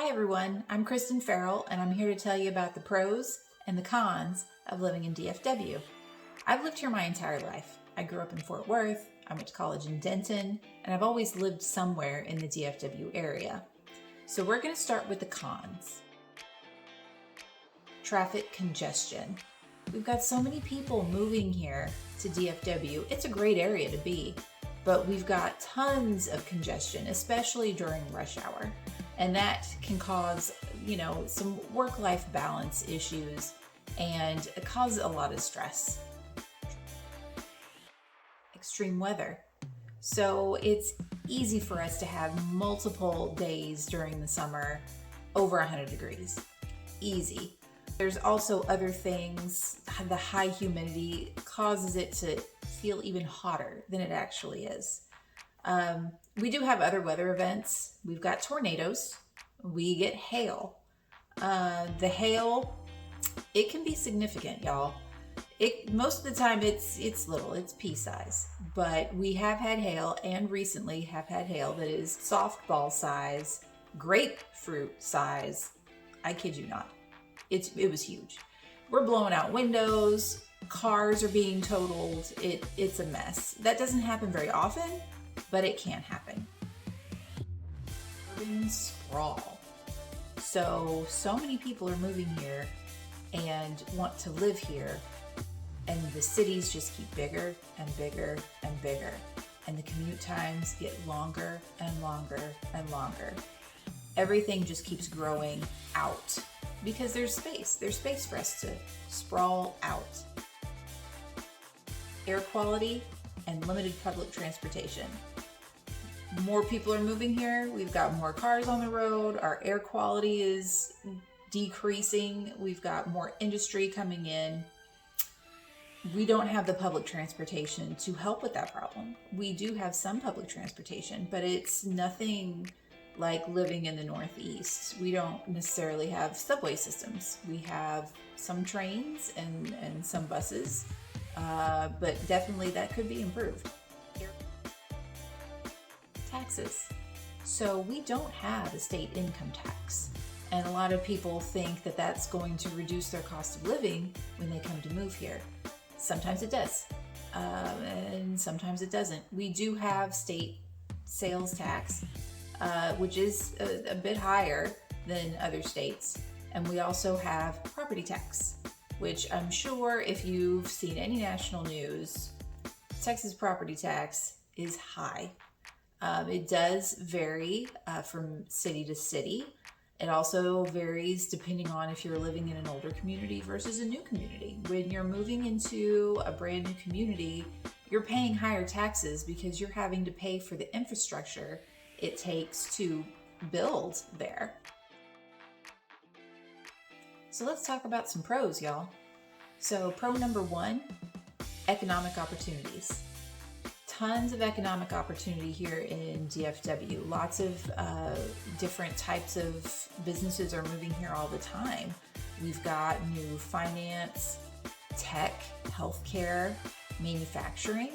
Hi everyone, I'm Kristen Farrell and I'm here to tell you about the pros and the cons of living in DFW. I've lived here my entire life. I grew up in Fort Worth, I went to college in Denton, and I've always lived somewhere in the DFW area. So we're going to start with the cons. Traffic congestion. We've got so many people moving here to DFW. It's a great area to be, but we've got tons of congestion, especially during rush hour. And that can cause, some work-life balance issues and cause a lot of stress. Extreme weather. So it's easy for us to have multiple days during the summer over 100 degrees. Easy. There's also other things. The high humidity causes it to feel even hotter than it actually is. We do have other weather events. We've got tornadoes. We get hail. The hail, it can be significant, y'all. Most of the time it's little, it's pea size. But we have had hail, and recently have had hail that is softball size, grapefruit size. I kid you not. It was huge. We're blowing out windows. Cars are being totaled. It's a mess. That doesn't happen very often, but it can happen. Urban sprawl. So many people are moving here and want to live here, and the cities just keep bigger and bigger and bigger, and the commute times get longer and longer and longer. Everything just keeps growing out because there's space for us to sprawl out. Air quality and limited public transportation. More people are moving here. We've got more cars on the road. Our air quality is decreasing. We've got more industry coming in. We don't have the public transportation to help with that problem. We do have some public transportation, but it's nothing like living in the Northeast. We don't necessarily have subway systems. We have some trains and some buses, but definitely that could be improved. Taxes. So we don't have a state income tax, and a lot of people think that that's going to reduce their cost of living when they come to move here. Sometimes it does, and sometimes it doesn't. We do have state sales tax, which is a bit higher than other states, and we also have property tax, which I'm sure if you've seen any national news, Texas property tax is high. It does vary from city to city. It also varies depending on if you're living in an older community versus a new community. When you're moving into a brand new community, you're paying higher taxes because you're having to pay for the infrastructure it takes to build there. So let's talk about some pros, y'all. So pro number one, economic opportunities. Tons of economic opportunity here in DFW. Lots of different types of businesses are moving here all the time. We've got new finance, tech, healthcare, manufacturing.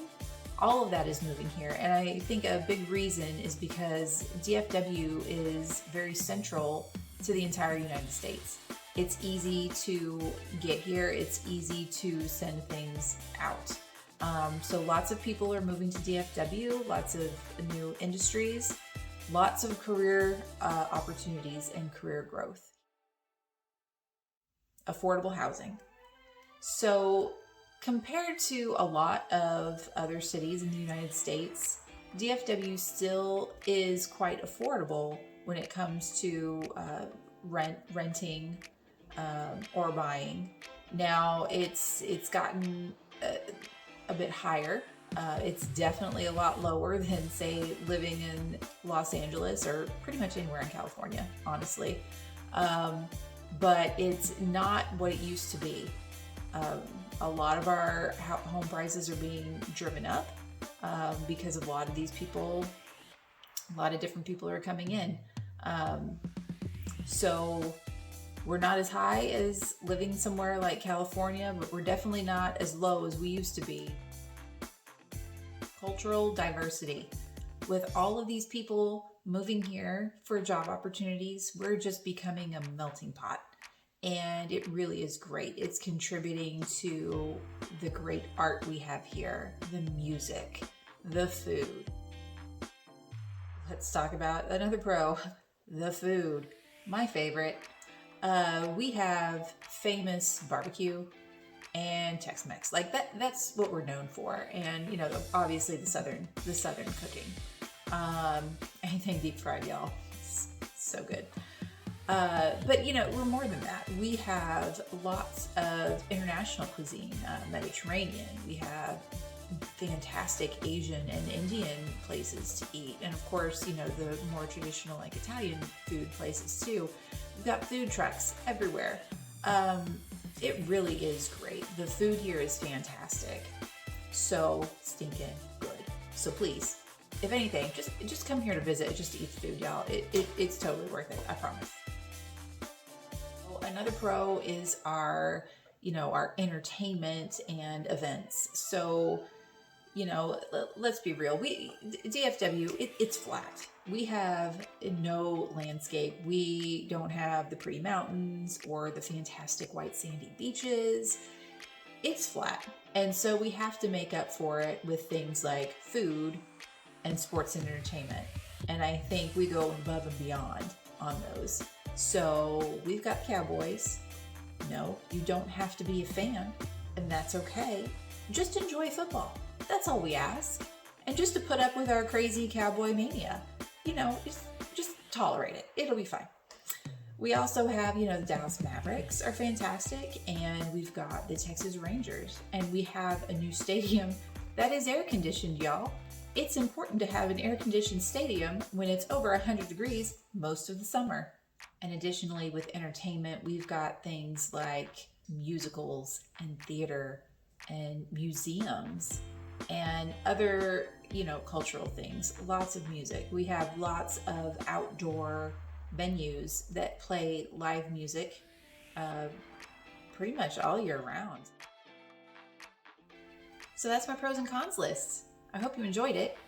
All of that is moving here. And I think a big reason is because DFW is very central to the entire United States. It's easy to get here. It's easy to send things out. So lots of people are moving to DFW, lots of new industries, lots of career opportunities and career growth. Affordable housing. So compared to a lot of other cities in the United States, DFW still is quite affordable when it comes to renting or buying. Now it's gotten a bit higher. It's definitely a lot lower than, say, living in Los Angeles or pretty much anywhere in California, honestly. But it's not what it used to be. A lot of our home prices are being driven up because of a lot of these people, a lot of different people are coming in. So we're not as high as living somewhere like California, but we're definitely not as low as we used to be. Cultural diversity. With all of these people moving here for job opportunities, we're just becoming a melting pot. And it really is great. It's contributing to the great art we have here, the music, the food. Let's talk about another pro, the food. My favorite. We have famous barbecue and Tex-Mex. Like that's what we're known for. And you know, obviously the southern cooking. Anything deep fried, y'all. It's so good. But you know, we're more than that. We have lots of international cuisine, Mediterranean. We have fantastic Asian and Indian places to eat. And of course, you know, the more traditional like Italian food places too. We've got food trucks everywhere. It really is great. The food here is fantastic. So stinking good. So please, if anything, just come here to visit, just to eat the food, y'all. It's totally worth it, I promise. Another pro is our entertainment and events. So, you know, let's be real. DFW, it's flat. We have no landscape. We don't have the pretty mountains or the fantastic white sandy beaches. It's flat. And so we have to make up for it with things like food and sports and entertainment. And I think we go above and beyond on those. So we've got Cowboys. No, you don't have to be a fan, and that's okay. Just enjoy football. That's all we ask. And just to put up with our crazy cowboy mania. You know, just tolerate it. It'll be fine. We also have, you know, the Dallas Mavericks are fantastic, and we've got the Texas Rangers, and we have a new stadium that is air conditioned, y'all. It's important to have an air conditioned stadium when it's over 100 degrees most of the summer. And additionally, with entertainment, we've got things like musicals and theater and museums and other, you know, cultural things, lots of music. We have lots of outdoor venues that play live music pretty much all year round. So that's my pros and cons list. I hope you enjoyed it.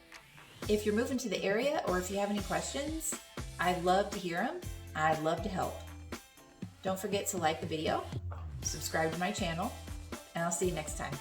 If you're moving to the area or if you have any questions, I'd love to hear them. I'd love to help. Don't forget to like the video, subscribe to my channel, and I'll see you next time.